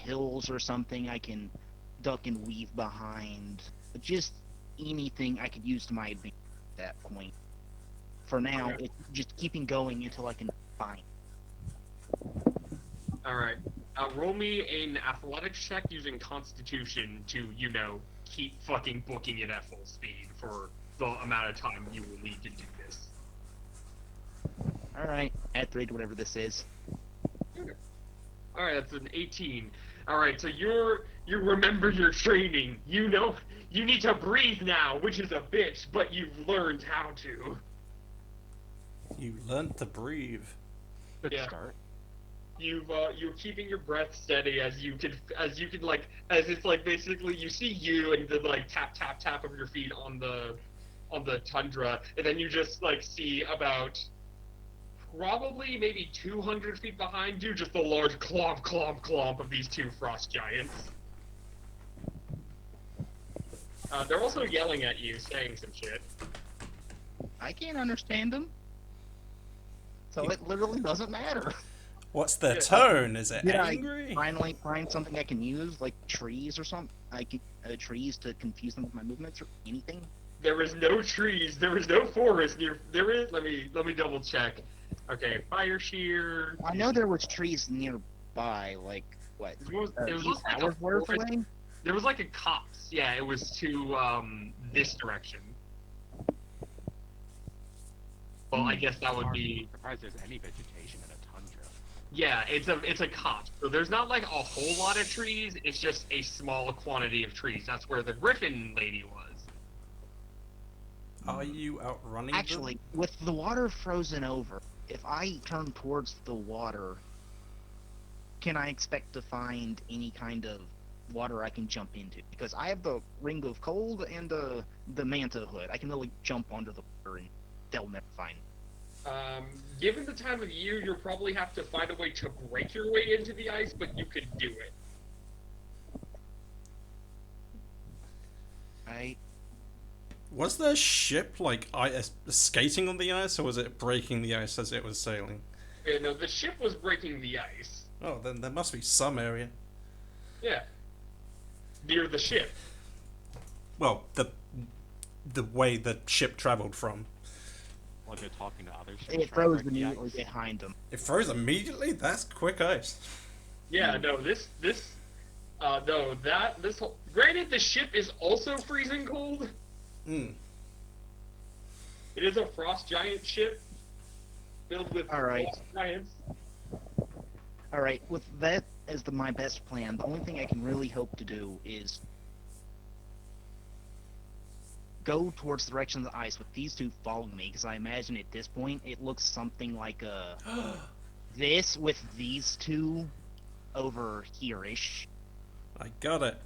hills or something I can duck and weave behind. Just anything I could use to my advantage at that point. For now, Okay. it's just keeping going until I can find. All right. Roll me an athletics check using Constitution to, keep fucking booking it at full speed for the amount of time you will need to do this. All right, add 3 to whatever this is. Okay. All right, that's an 18. All right, so you remember your training. You know you need to breathe now, which is a bitch, but you've learned how to. You learned to breathe. Good Yeah. start. You're keeping your breath steady as you can like as it's like basically you see you and the like tap tap tap of your feet on the tundra, and then you just like see about probably maybe 200 feet behind you just the large clomp clomp clomp of these two frost giants. They're also yelling at you, saying some shit. I can't understand them, so it literally doesn't matter. What's their Yeah. tone? Is it Did angry? I finally find something I can use, like trees or something? I can trees to confuse them with my movements or anything. There is no trees. There is no forest near. There is. Let me double check. Okay, fire shear. I know there was trees nearby, like what? It was Few like a hours worth forest. away. There was like a copse. Yeah, it was to this direction. Well, I guess that would be. I'm surprised there's any vegetation in a tundra. Yeah, it's a copse. So there's not like a whole lot of trees. It's just a small quantity of trees. That's where the griffin lady was. Are you outrunning Actually, with the water frozen over, if I turn towards the water, can I expect to find any kind of water I can jump into? Because I have the ring of cold and the manta hood. I can really jump onto the water and they'll never find me. Given the time of year, you'll probably have to find a way to break your way into the ice, but you could do it. I Was the ship like skating on the ice, or was it breaking the ice as it was sailing? Yeah, no, the ship was breaking the ice. Oh, then there must be some area. Yeah. Near the ship. Well, the way the ship traveled from. While they're talking to others. it froze immediately behind them. It froze immediately. That's quick ice. Yeah, no, granted, the ship is also freezing cold. Hmm. It is a frost giant ship filled with All right. frost giants. All right, with that as my best plan, the only thing I can really hope to do is go towards the direction of the ice with these two following me, because I imagine at this point it looks something like this with these two over here-ish. I got it.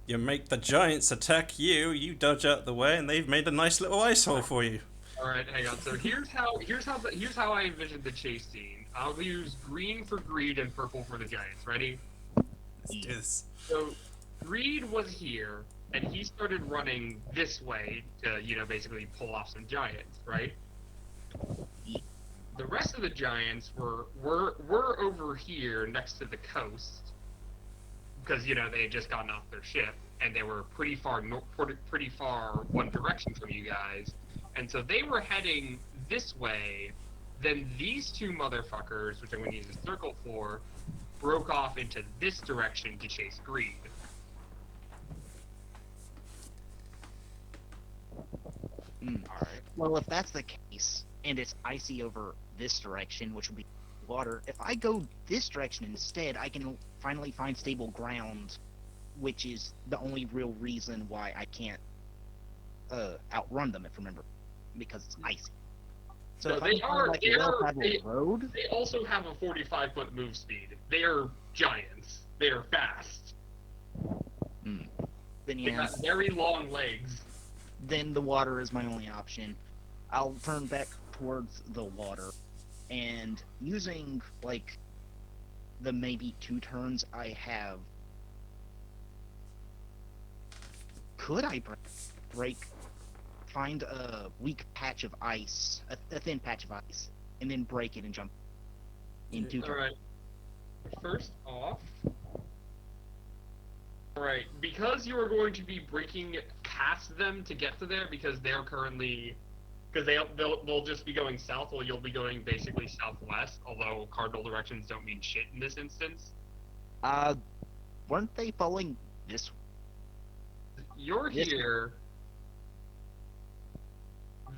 You make the giants attack you, you dodge out the way, and they've made a nice little ice hole for you. All right, hang on. So here's how I envisioned the chase scene. I'll use green for greed and purple for the giants. Ready? Let's do this. So greed was here, and he started running this way to, basically pull off some giants, right? The rest of the giants were over here next to the coast because they had just gotten off their ship and they were pretty far one direction from you guys, and so they were heading this way. Then these two motherfuckers, which I'm going to use a circle for, broke off into this direction to chase greed. Alright. Well, if that's the case, and it's icy over this direction, which would be water, if I go this direction instead, I can finally find stable ground, which is the only real reason why I can't outrun them, if you remember, because it's icy. So No, if I can find like a well-traveled road, They also have a 45-foot move speed. They are giants. They are fast. then They yeah, got very long legs. then the water is my only option. I'll turn back towards the water, and using like the maybe 2 turns I have, could I find a weak patch of ice, a thin patch of ice, and then break it and jump in 2 turns? Alright. First off, right. Because you are going to be breaking past them to get to there, because they're currently, because they'll just be going south, while you'll be going basically southwest. Although cardinal directions don't mean shit in this instance. Uh, weren't they following this? You're Yes. here.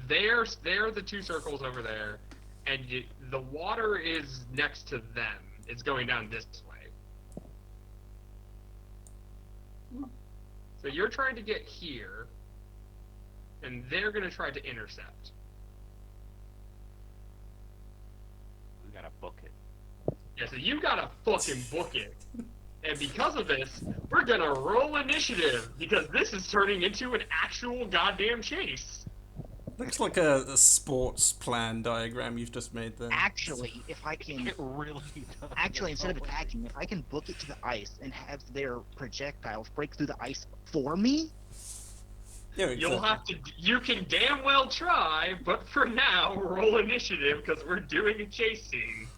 They're the two circles over there, and the water is next to them. It's going down this way. So you're trying to get here, and they're going to try to intercept. We gotta book it. Yeah, so you gotta fucking book it. And because of this, we're gonna roll initiative, because this is turning into an actual goddamn chase. Looks like a sports plan diagram you've just made there. Actually, if I can, It really does. actually instead of Oh, wait. attacking, if I can book it to the ice and have their projectiles break through the ice for me, Yeah, You'll exactly. have to. You can damn well try, but for now, roll initiative because we're doing a chase scene.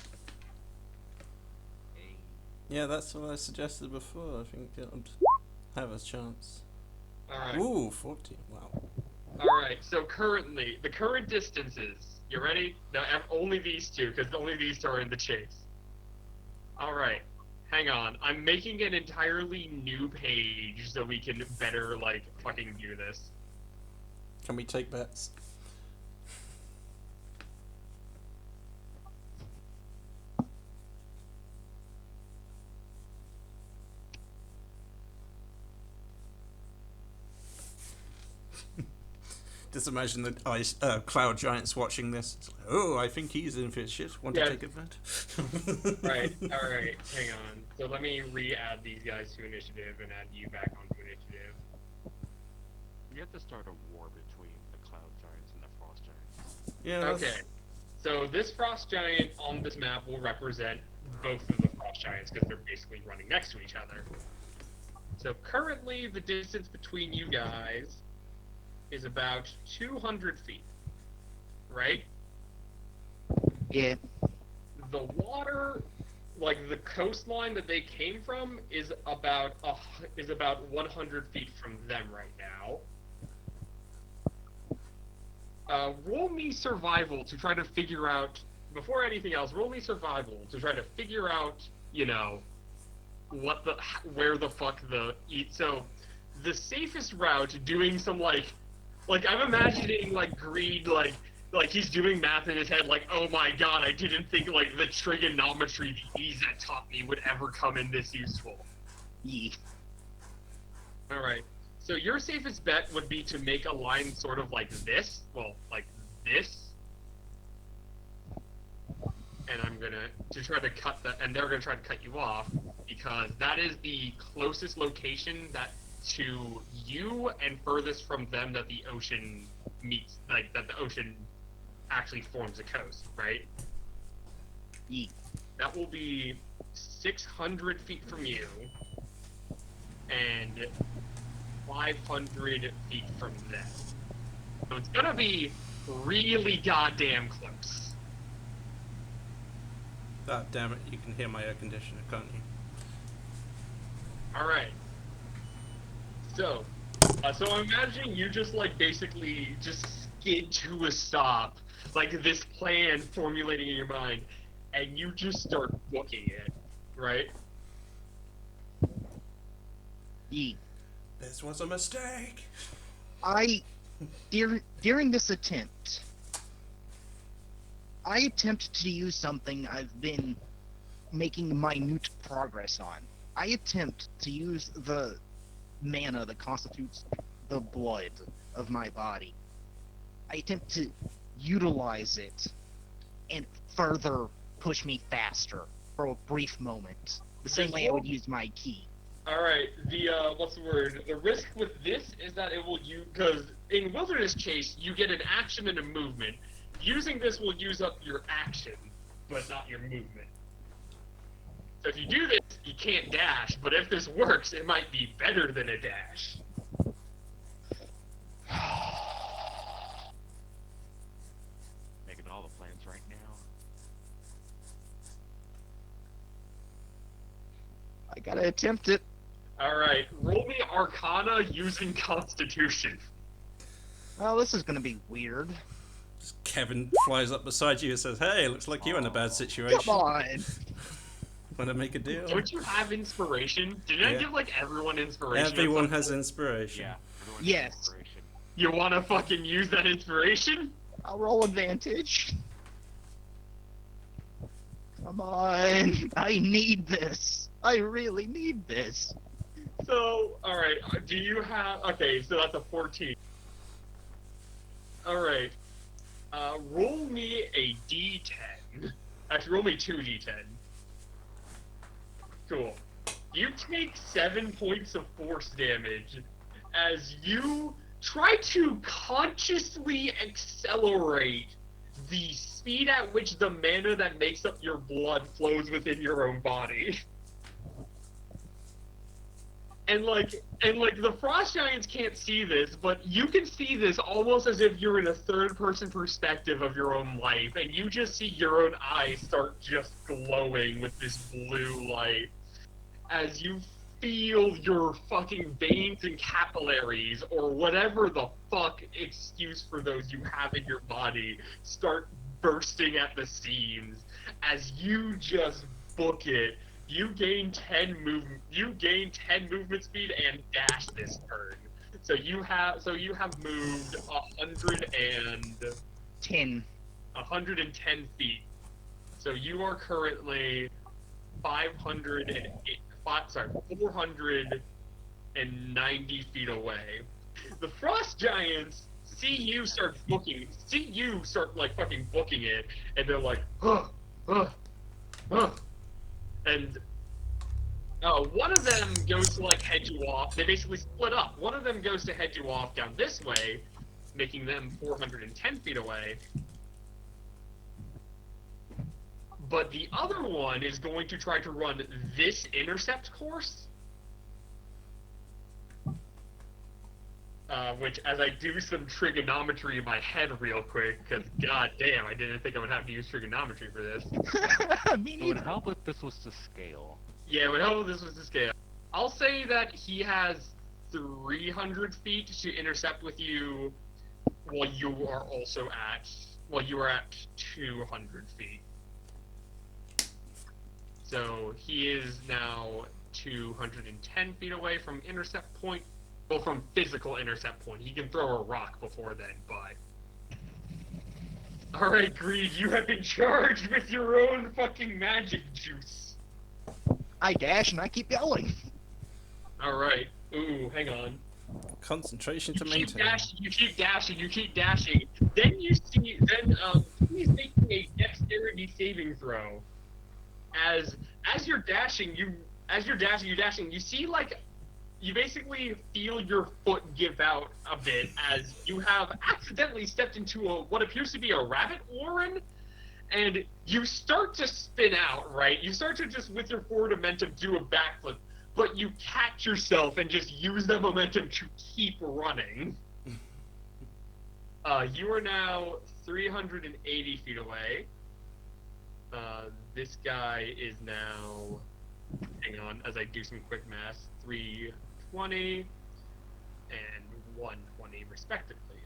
Yeah, that's what I suggested before. I think it would have a chance. All right. Ooh, 14. Wow. All right. So currently, the current distances. You ready? No, only these two, because only these two are in the chase. All right. Hang on. I'm making an entirely new page so we can better like fucking do this. Can we take bets? Just imagine the ice cloud giants watching this. It's like, oh, I think he's in for shit. Want Yeah. to take a bet? Right. All right. Hang on. So let me re-add these guys to initiative and add you back onto initiative. We have to start a war between the cloud giants and the frost giants. Yeah. that's- Okay. So this frost giant on this map will represent both of the frost giants because they're basically running next to each other. So currently the distance between you guys is about 200 feet, right? yeah, The water, like the coastline that they came from, is about 100 feet from them right now. Roll me survival to try to figure out, before anything else, roll me survival to try to figure out, you know, where the fuck so the safest route, doing some like I'm imagining like Greed, like he's doing math in his head, like, oh my god, I didn't think like the trigonometry the EZET taught me would ever come in this useful. yeah. Alright. So your safest bet would be to make a line sort of like this. Well, like this. And I'm gonna try to cut that, and they're gonna try to cut you off because that is the closest location that to you and furthest from them that the ocean meets, like that the ocean actually forms a coast, right? Yeah. That will be 600 feet from you and 500 feet from them. So it's gonna be really goddamn close. Ah, damn it! You can hear my air conditioner, can't you? All right. So, so I'm imagining you just like basically just skid to a stop, like this plan formulating in your mind, and you just start booking it, right? Yeah. This was a mistake. During this attempt, I attempt to use something I've been making minute progress on. I attempt to use the mana that constitutes the blood of my body. I attempt to utilize it and further push me faster for a brief moment. The same way I would use my key. All right. The what's the word? The risk with this is that it will use, because in Wilderness Chase you get an action and a movement. Using this will use up your action, but not your movement. So if you do this, you can't dash. But if this works, it might be better than a dash. Making all the plans right now. I gotta attempt it. Alright, roll me Arcana using Constitution. Oh, this is gonna be weird. Kevin flies up beside you and says, "Hey, looks like you're in a bad situation. Come on. Want to make a deal?" Don't you have inspiration? Didn't I Yeah. give like everyone inspiration? Everyone has inspiration. Yeah. Everyone Yes. has inspiration. You wanna fucking use that inspiration? I'll roll advantage. Come on. I need this. I really need this. So, alright, do you have... Okay, so that's a 14. Alright. Roll me a d10. Actually, roll me 2 d10. Cool. You take 7 points of force damage as you try to consciously accelerate the speed at which the mana that makes up your blood flows within your own body. And the frost giants can't see this, but you can see this almost as if you're in a third-person perspective of your own life, and you just see your own eyes start just glowing with this blue light as you feel your fucking veins and capillaries, or whatever the fuck excuse for those you have in your body, start bursting at the seams as you just book it. You gain 10 movement speed and dash this turn. So you have moved 110 feet. So you are currently 490 feet away. The frost giants see you start like fucking booking it, and they're like, and one of them goes to like head you off. They basically split up. One of them goes to head you off down this way, making them 410 feet away. But the other one is going to try to run this intercept course. Which, as I do some trigonometry in my head real quick, because god damn, I didn't think I would have to use trigonometry for this. Me It would neither. help if this was to scale. Yeah, it would help if this was to scale. I'll say that he has 300 feet to intercept with you while you are at 200 feet. So he is now 210 feet away from intercept point. Well, from physical intercept point. He can throw a rock before then, but... Alright, Greed, you have been charged with your own fucking magic juice. I dash and I keep yelling. Alright. Ooh, hang on. Concentration to You keep maintain. dashing, you keep dashing. Then he's making a dexterity saving throw. As you're dashing, you see like... You basically feel your foot give out a bit as you have accidentally stepped into what appears to be a rabbit warren, and you start to spin out, right? You start to just, with your forward momentum, do a backflip, but you catch yourself and just use the momentum to keep running. You are now 380 feet away. This guy is now... Hang on, as I do some quick math. 320 and 120 respectively.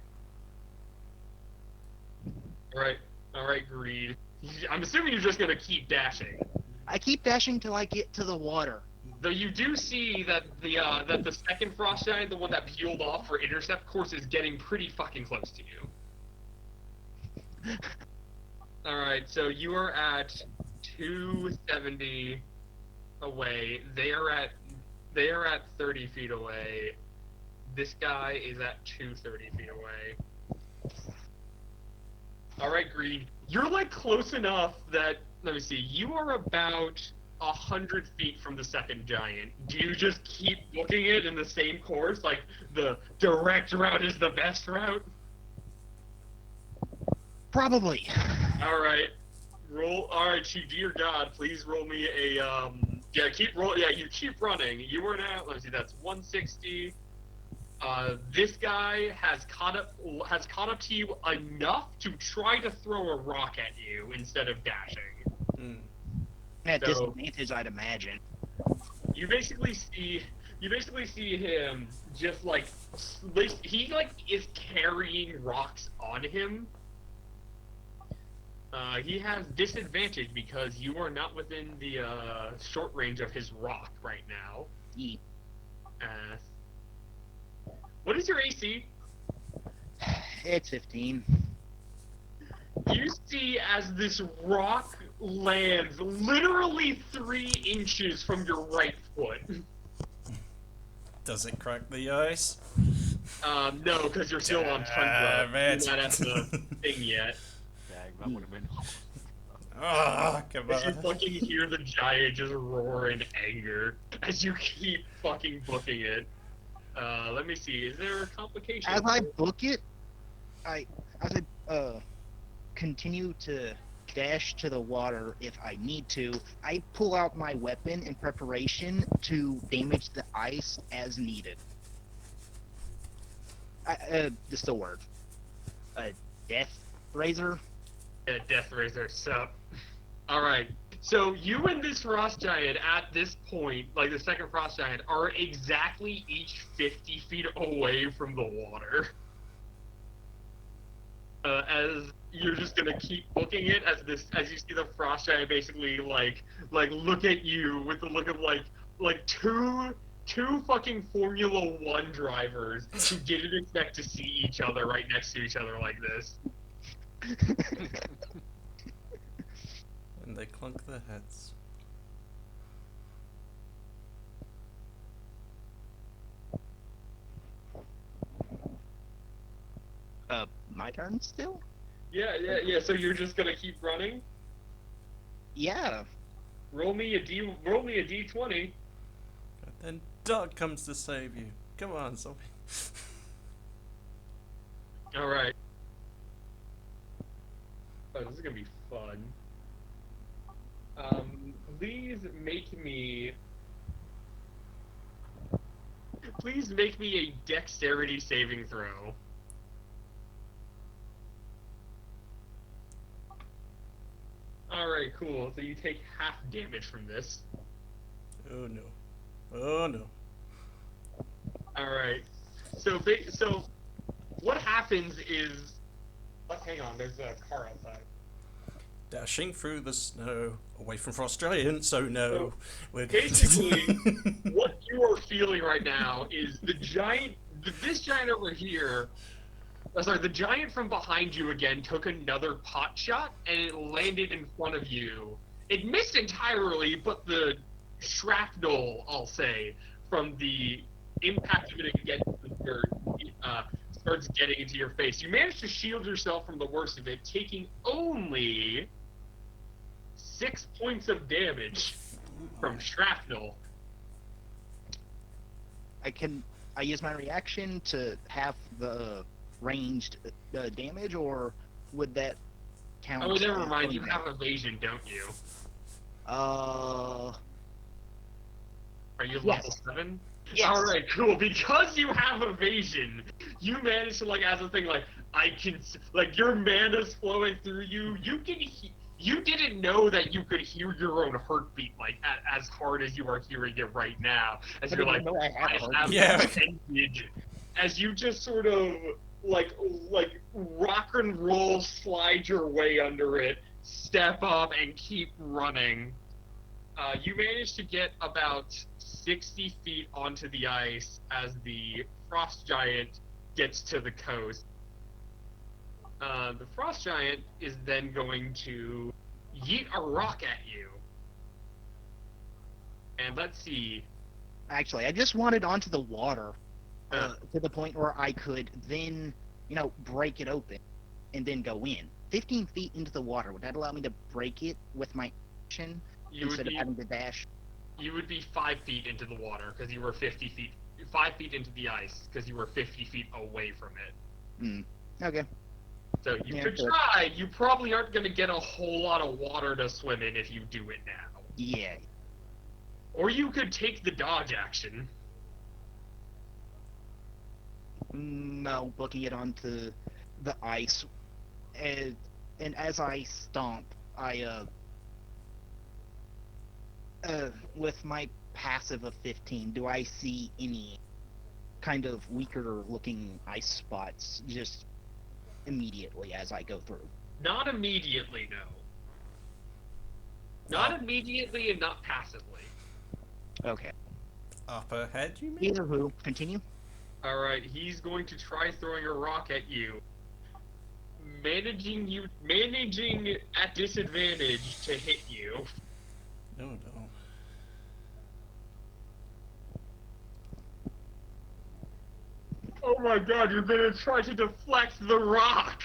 Alright, Greed. I'm assuming you're just gonna keep dashing. I keep dashing till I get to the water. Though you do see that the second frost giant, the one that peeled off for intercept course, is getting pretty fucking close to you. Alright, so you are at 270 away. They are at 30 feet away. This guy is at 230 feet away. Alright, Greed. You're like close enough that, let me see, you are about 100 feet from the second giant. Do you just keep booking it in the same course? Like, the direct route is the best route? Probably. Alright. Alright, dear God, please roll me a, yeah, you keep running. You are now, let's see, that's 160. This guy has caught up to you enough to try to throw a rock at you instead of dashing. At So- disadvantage, I'd imagine. You basically see You basically see him just like he like is carrying rocks on him. He has disadvantage because you are not within the short range of his rock right now. Ye- What is your AC? It's 15. You see as this rock lands literally 3 inches from your right foot. Does it crack the ice? No, because you're still on tundra. Damn You're it. not at the thing yet. Dang, that would have been. Ah, come As you on. fucking hear the giant just roar in anger as you keep fucking booking it. Let me see. Is there a complication? As I book it, as I continue to dash to the water if I need to, I pull out my weapon in preparation to damage the ice as needed. Just the word. Death Razor. Yeah, Death Razor. Sup. Alright. So you and this frost giant at this point, like the second frost giant, are exactly each 50 feet away from the water. As you're just gonna keep booking it as you see the frost giant basically like look at you with the look of like two fucking Formula One drivers who didn't expect to see each other right next to each other like this. And they clunk their heads. My turn still? Yeah. So you're just gonna keep running? Yeah. Roll me a d20. And then Doug comes to save you. Come on, zombie. All right. Oh, this is gonna be fun. Please make me a dexterity saving throw. Alright, cool. So you take half damage from this. Oh no. Oh no. Alright. So what happens is... hang on, there's a car outside. Dashing through the snow, away from frost giants. So no. So, We're basically, what you are feeling right now is this giant over here... sorry, the giant from behind you again took another pot shot, and it landed in front of you. It missed entirely, but the shrapnel, I'll say, from the impact of it against the dirt, starts getting into your face. You manage to shield yourself from the worst of it, taking only 6 points of damage from shrapnel. I use my reaction to half the ranged damage, or would that count? Oh, never as mind. You combat? have evasion, don't you? Uh, Are you Yes. level 7? Yes. All right, cool. Because you have evasion, you manage to as a thing your mana's flowing through you. You didn't know that you could hear your own heartbeat as hard as you are hearing it right now. As I you're didn't like, know I had a I heartbeat. have Yeah. ended. As you just sort of like rock and roll, slide your way under it, step up, and keep running. You manage to get about 60 feet onto the ice as the frost giant gets to the coast. The frost giant is then going to yeet a rock at you. And let's see. Actually, I just wanted onto the water to the point where I could then, break it open and then go in. 15 feet into the water, would that allow me to break it with my action You would instead of be having to dash? you would be 5 feet into the water because you were 50 feet. 5 feet into the ice because you were 50 feet away from it. Okay. So you Yeah, could good. try. You probably aren't going to get a whole lot of water to swim in if you do it now. Yeah. Or you could take the dodge action. No, booking it onto the ice. And as I stomp, I with my passive of 15, do I see any kind of weaker looking ice spots just immediately as I go through? Not immediately, no. Not immediately and not passively. Okay. Up ahead, you mean? Either who, continue. Alright, he's going to try throwing a rock at you. Managing at disadvantage to hit you. No, no. Oh my god, you're gonna try to deflect the rock!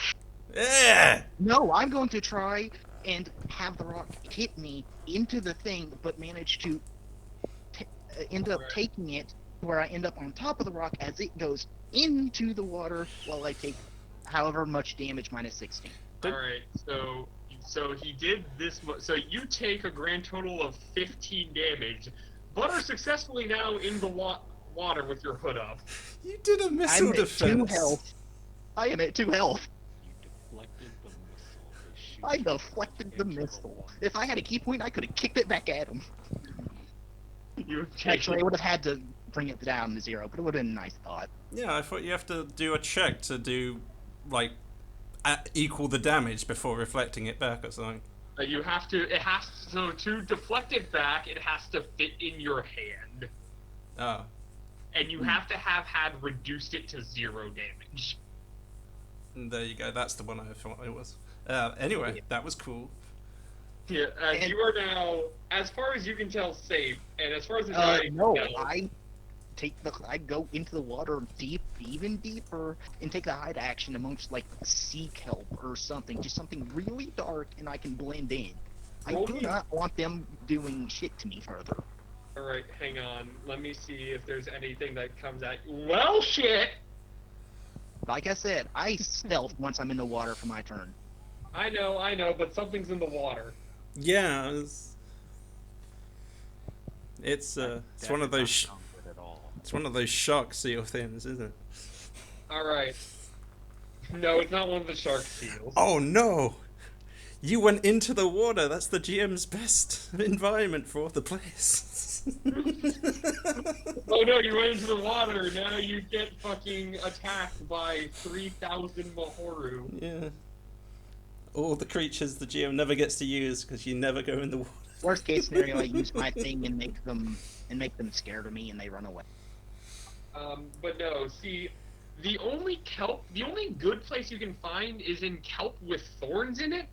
Yeah! No, I'm going to try and have the rock hit me into the thing, but manage to end up taking it where I end up on top of the rock as it goes into the water while I take however much damage, minus 16. Alright, so he did this so you take a grand total of 15 damage, but are successfully now in the water with your hood up. You did a missile I'm at 2 defense. health. I am at 2 health. You deflected the missile. They shoot I you deflected the into missile. wall. If I had a key point, I could have kicked it back at him. You Actually, I would have had to bring it down to 0, but it would have been a nice thought. Yeah, I thought you have to do a check to do, like, equal the damage before reflecting it back or something. you have to. It has so to deflect it back. It has to fit in your hand, Oh. and you have to have had reduced it to 0 damage. And there you go, that's the one I thought it was. Anyway, that was cool. Yeah, And- you are now, as far as you can tell, safe, and as far as the No, go, I go into the water deep, even deeper, and take the hide action amongst like sea kelp or something, just something really dark, and I can blend in. I Roll do me- not want them doing shit to me further. All right, hang on. Let me see if there's anything that comes at. Well, shit. Like I said, I stealth once I'm in the water for my turn. I know, but something's in the water. Yeah, it's one of those That does not sound good at all. it's one of those shark seal things, isn't it? All right. No, it's not one of the shark seals. Oh no! You went into the water. That's the GM's best environment for the place. Oh no, you went into the water. Now you get fucking attacked by 3,000 Mahoru. Yeah. All the creatures the GM never gets to use because you never go in the water. Worst case scenario, I use my thing and make them scared of me and they run away. But no, see, the only good place you can find is in kelp with thorns in it.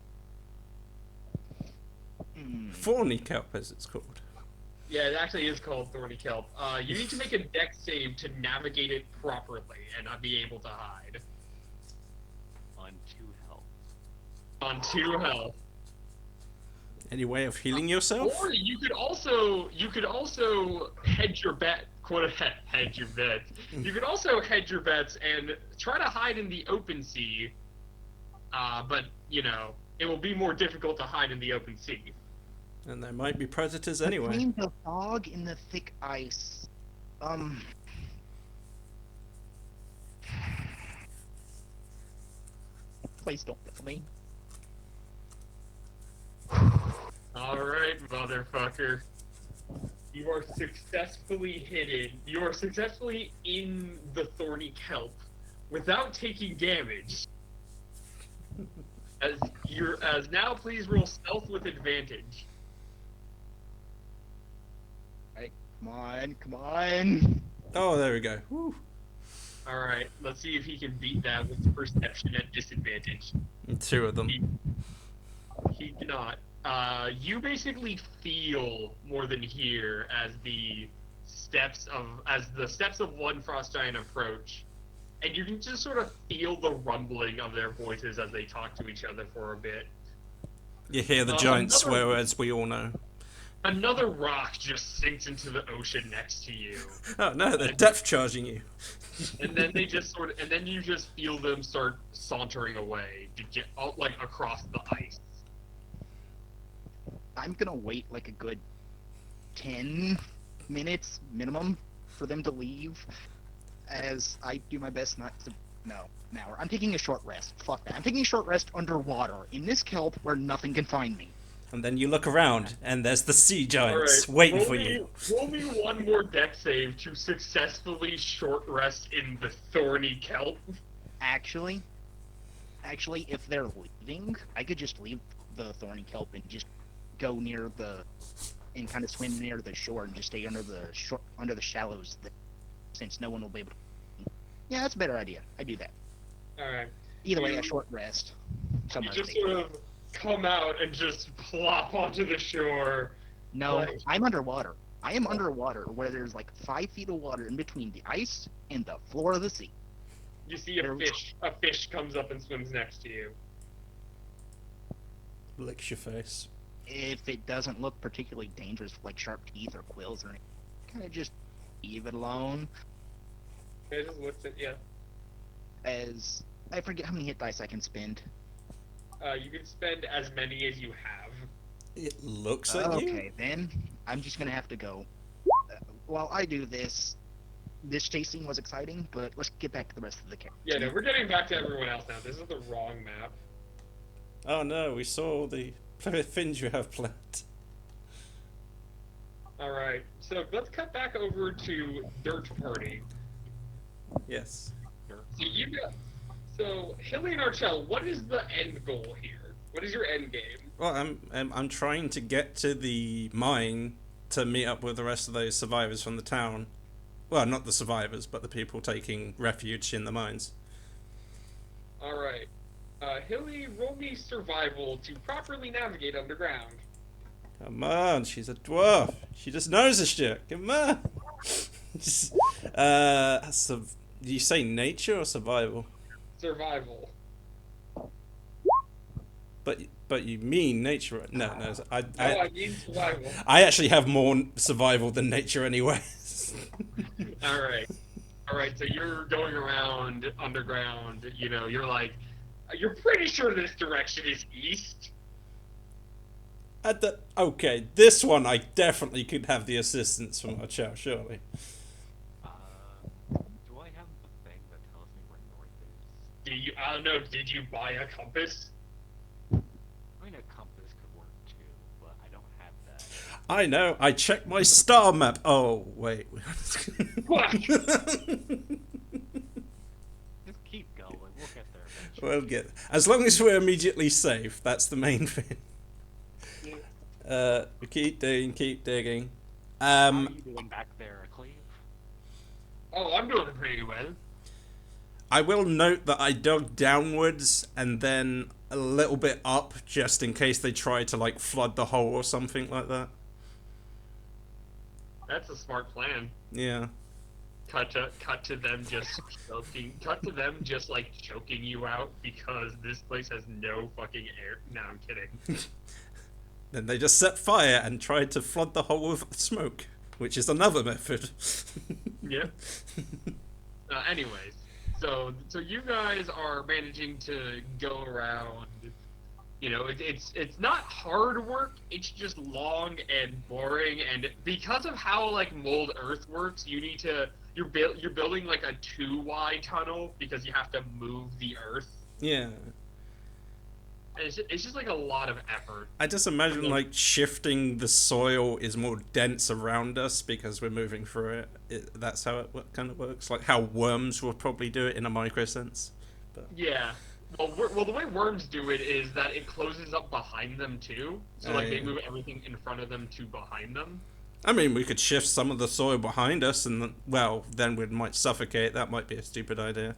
Thorny kelp, as it's called. Yeah, it actually is called thorny kelp. You need to make a dex save to navigate it properly and not be able to hide. On 2 health. On 2 health. Any way of healing yourself? Or you could also hedge your bet. Hedge your bets. You could also hedge your bets and try to hide in the open sea. But you know it will be more difficult to hide in the open sea. And there might be predators anyway. Between the fog and the thick ice, please don't kill me. Alright, motherfucker. You are successfully hidden. You are successfully in the thorny kelp without taking damage. As now, please roll stealth with advantage. Come on, come on. Oh, there we go. Woo. Alright, let's see if he can beat that with perception at disadvantage. 2 of them. He cannot. You basically feel more than hear as the steps of one frost giant approach, and you can just sort of feel the rumbling of their voices as they talk to each other for a bit. You hear the giant another- swear, as we all know. Another rock just sinks into the ocean next to you, Oh no, they're depth charging you. and then you just feel them start sauntering away to get like across the ice. I'm gonna wait like a good 10 minutes minimum for them to leave, as I do my best not to. No, an hour. I'm taking a short rest. Fuck that. I'm taking a short rest underwater in this kelp where nothing can find me. And then you look around, and there's the sea giants All right, waiting for you. roll me one more deck save to successfully short rest in the thorny kelp. Actually, if they're leaving, I could just leave the thorny kelp and just go near and kind of swim near the shore and just stay under the shallows, since no one will be able to. Yeah, that's a better idea. I do that. All right. Either way, a short rest. You Somewhere just safe. sort of come out and just plop onto the shore. No, Like- I'm underwater. I am underwater, where there's like 5 feet of water in between the ice and the floor of the sea. You see a fish. A fish comes up and swims next to you. Licks your face. If it doesn't look particularly dangerous, like sharp teeth or quills or anything, kind of just leave it alone. It just looks at you. As I forget how many hit dice I can spend. You can spend as many as you have. It looks at you. Okay, then I'm just gonna have to go. While I do this, this chasing was exciting, but let's get back to the rest of the characters. Yeah, no, we're getting back to everyone else now. This is the wrong map. Oh no, we saw the fins you have planned. Alright, so let's cut back over to Dirt Party. Yes. So, Hilly and Archel, what is the end goal here? What is your end game? Well, I'm trying to get to the mine to meet up with the rest of those survivors from the town. Well, not the survivors, but the people taking refuge in the mines. Alright. Hilly, roll me survival to properly navigate underground. Come on, she's a dwarf. She just knows this shit. Come on. Do you say nature or survival? Survival. But you mean nature? No. I mean survival. I actually have more survival than nature anyway. Alright. Alright, so you're going around underground, you know, you're pretty sure this direction is east. Okay, this one I definitely could have the assistance from our chow, surely. Do I have the thing that tells me where north is? I don't know, did you buy a compass? I mean, a compass could work too, but I don't have that. I know, I checked my star map. Oh, wait. What? Just keep going. We'll get there eventually. We'll get. As long as we're immediately safe, that's the main thing. Keep digging. How are you doing back there, Cleve? Oh, I'm doing pretty well. I will note that I dug downwards and then a little bit up, just in case they try to like flood the hole or something like that. That's a smart plan. Yeah. Cut to them just choking. Cut to them just like choking you out because this place has no fucking air. No, I'm kidding. Then they just set fire and tried to flood the hole with smoke, which is another method. Yep. Anyways, so you guys are managing to go around. You know, it's not hard work. It's just long and boring. And because of how like mold earth works, you're building like a 2-wide tunnel because you have to move the earth. Yeah. And it's just like a lot of effort. I just imagine like shifting the soil is more dense around us because we're moving through it. That's how it kind of works. Like how worms will probably do it in a micro sense. But Yeah. Well, the way worms do it is that it closes up behind them too. So like they yeah. move everything in front of them to behind them. I mean, we could shift some of the soil behind us, and then we might suffocate. That might be a stupid idea.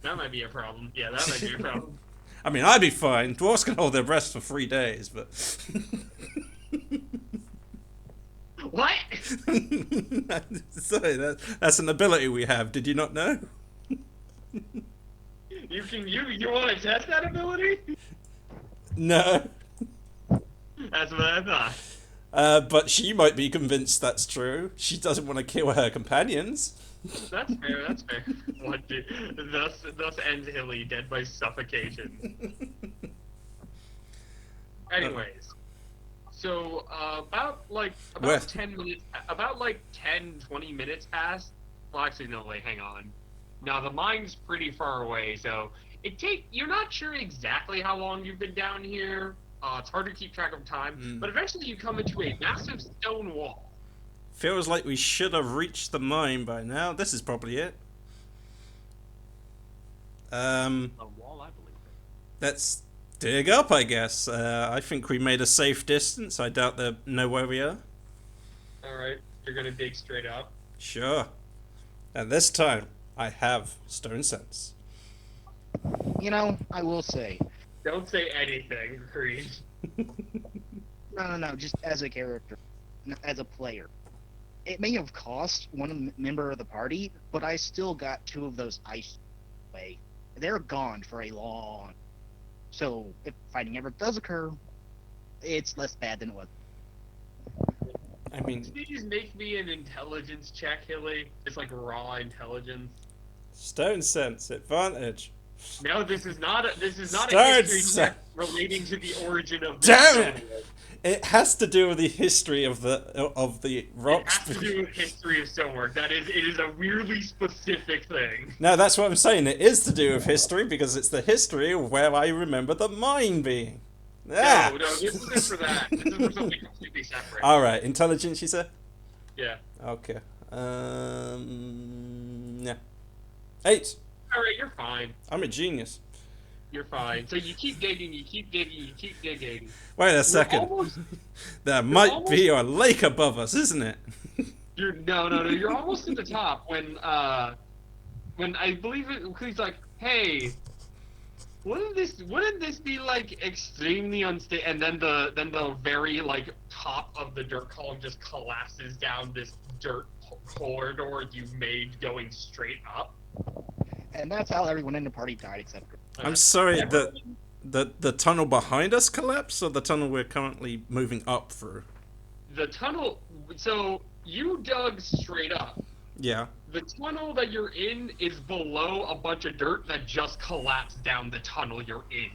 That might be a problem. Yeah, that might be a problem. I mean, I'd be fine. Dwarves can hold their breath for 3 days, but What? sorry, that's an ability we have. Did you not know? You want to test that ability? No. That's what I thought. But she might be convinced that's true. She doesn't want to kill her companions. That's fair. That's fair. Thus ends Hilly dead by suffocation. Anyways, so about Where? 10 minutes, about like 10, 20 minutes pass. Well, actually, no, wait, hang on. Now the mine's pretty far away, so you're not sure exactly how long you've been down here, It's hard to keep track of time, Mm. but eventually you come into a massive stone wall. Feels like we should have reached the mine by now. This is probably it. A wall, I believe it. Let's dig up, I guess. I think we made a safe distance. I doubt they know where we are. Alright, you're gonna dig straight up. Sure. And this time, I have stone sense. You know, I will say, Don't say anything, Creed. no, just as a character, as a player. It may have cost one member of the party, but I still got 2 of those ice away. They're gone for a long. So if fighting ever does occur, it's less bad than it was. I mean, Please make me an intelligence check, Hilly. It's like raw intelligence. stone sense advantage. No, this is not a Start history sa- check relating to the origin of this Damn it! planet. It has to do with the history of the It rocks. has to do with history of stonework. It is a weirdly specific thing. No, that's what I'm saying. It is to do with history because it's the history of where I remember the mine being. Ah! No, this isn't for that. This is for something completely separate. All right, intelligence, you said? Yeah. Okay. Yeah. 8. Alright, you're fine. I'm a genius. You're fine. So you keep digging, you keep digging, you keep digging. Wait a second. almost- There might be a lake above us, isn't it? No. You're almost at the top when I believe he's like, hey, wouldn't this be like extremely unstable? And then the very like top of the dirt column just collapses down this dirt corridor you made going straight up. And that's how everyone in the party died except for... I'm sorry, the tunnel behind us collapsed, or the tunnel we're currently moving up through? The tunnel. So you dug straight up. Yeah. The tunnel that you're in is below a bunch of dirt that just collapsed down the tunnel you're in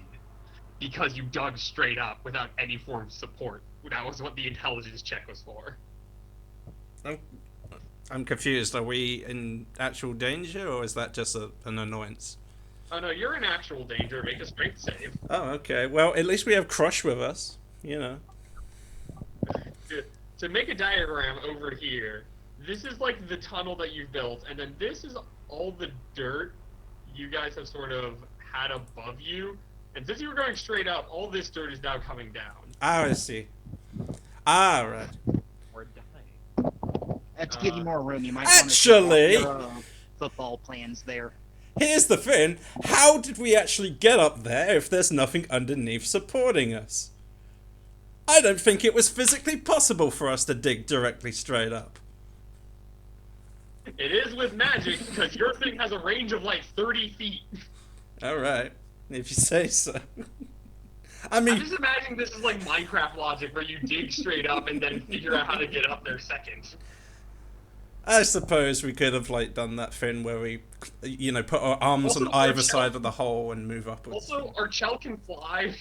because you dug straight up without any form of support. That was what the intelligence check was for. I'm confused. Are we in actual danger, or is that just an annoyance? Oh no, you're in actual danger. Make a strength save. Oh, okay. Well, at least we have Crush with us. You know. To make a diagram over here, this is like the tunnel that you've built, and then this is all the dirt you guys have sort of had above you. And since you were going straight up, all this dirt is now coming down. Ah, I see. Ah, right. We're dying. To give you more room, you might Actually- want to your football plans there. Here's the thing. How did we actually get up there if there's nothing underneath supporting us? I don't think it was physically possible for us to dig directly straight up. It is with magic, because your thing has a range of like 30 feet. Alright. If you say so. I I'm mean, just imagining this is like Minecraft logic, where you dig straight up and then figure out how to get up there second. I suppose we could have like done that thing where we, you know, put our arms Also, on either Archel- side of the hole and move upwards. Also, Archel can fly.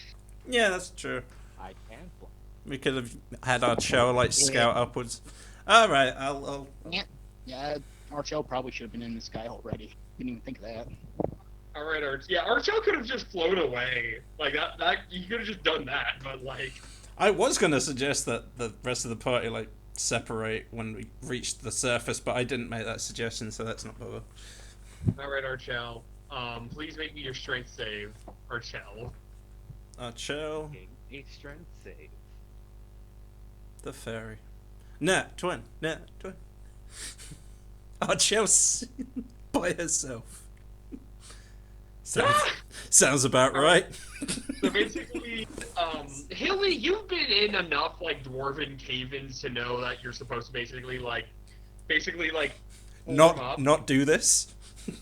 Yeah, that's true. I can fly. We could have had our shell like scout upwards. All right, I'll. Yeah, Archel probably should have been in the sky already. Didn't even think of that. Alright, Yeah, Archel could have just flown away. Like, that you could have just done that, but like... I was gonna suggest that the rest of the party like separate when we reached the surface, but I didn't make that suggestion, so that's not bother. Alright, Archel. Please make me your strength save, Archel. Chill. Making a strength save. The fairy. Nah, twin. Chelsea by herself. Sounds about right. So basically, Haley, you've been in enough like dwarven cave-ins to know that you're supposed to basically like form up. Not do this.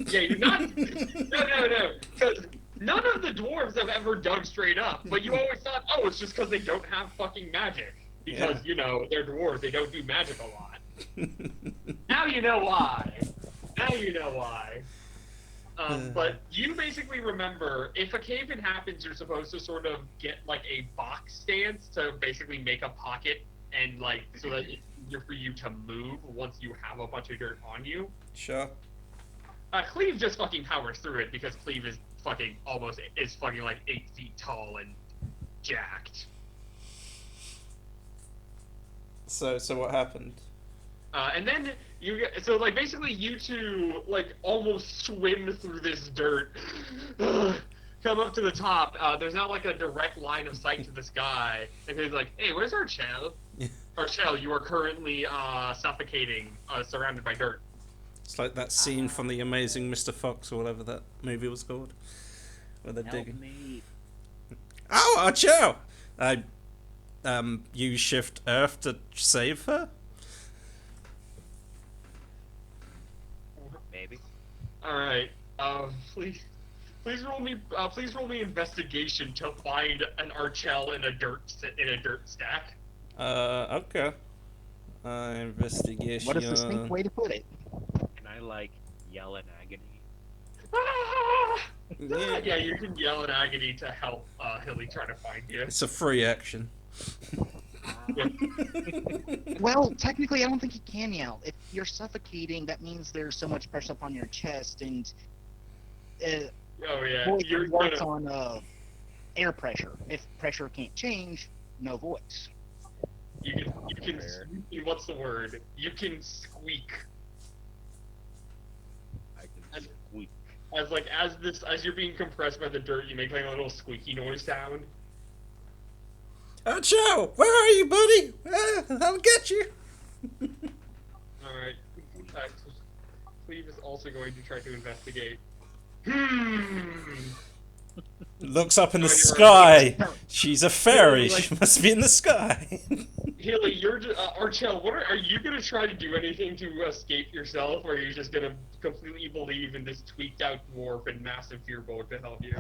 Yeah, you're not. No. Because none of the dwarves have ever dug straight up. But you always thought, oh, it's just because they don't have fucking magic. Because Yeah. you know they're dwarves, they don't do magic a lot. Now you know why. But you basically remember, if a cave-in happens, you're supposed to sort of get like a box stance to basically make a pocket and like so that it's easier for you to move once you have a bunch of dirt on you. Sure. Cleve just fucking powers through it because Cleve is fucking like 8 feet tall and jacked. So what happened? And then like basically you two like almost swim through this dirt, come up to the top. There's not like a direct line of sight to this guy, and he's like, "Hey, where's Archel? Archel, you are currently suffocating, surrounded by dirt." It's like that scene from The Amazing Mr. Fox or whatever that movie was called, where they're Help digging. me. Oh, Archel! I use Shift Earth to save her. Maybe. All right. Please roll me investigation to find an Archel in a dirt stack. Okay. Investigation. What a succinct way to put it. And I like yell in agony. Yeah, you can yell in agony to help Hilly try to find you. It's a free action. Well, technically, I don't think you can yell. If you're suffocating, that means there's so much pressure up on your chest, and Oh yeah, voice you're works gonna. on air pressure. If pressure can't change, no voice. You can. What's the word? You can squeak. I can squeak. As you're being compressed by the dirt, you make like a little squeaky noise sound. Archel, where are you, buddy? I'll get you. All right. Cleve is also going to try to investigate. Looks up in the Oh, you're sky. She's a fairy. Like- She must be in the sky. Hilly, you're Archel. Are you gonna try to do anything to escape yourself, or are you just gonna completely believe in this tweaked out dwarf and massive fearbolt to help you?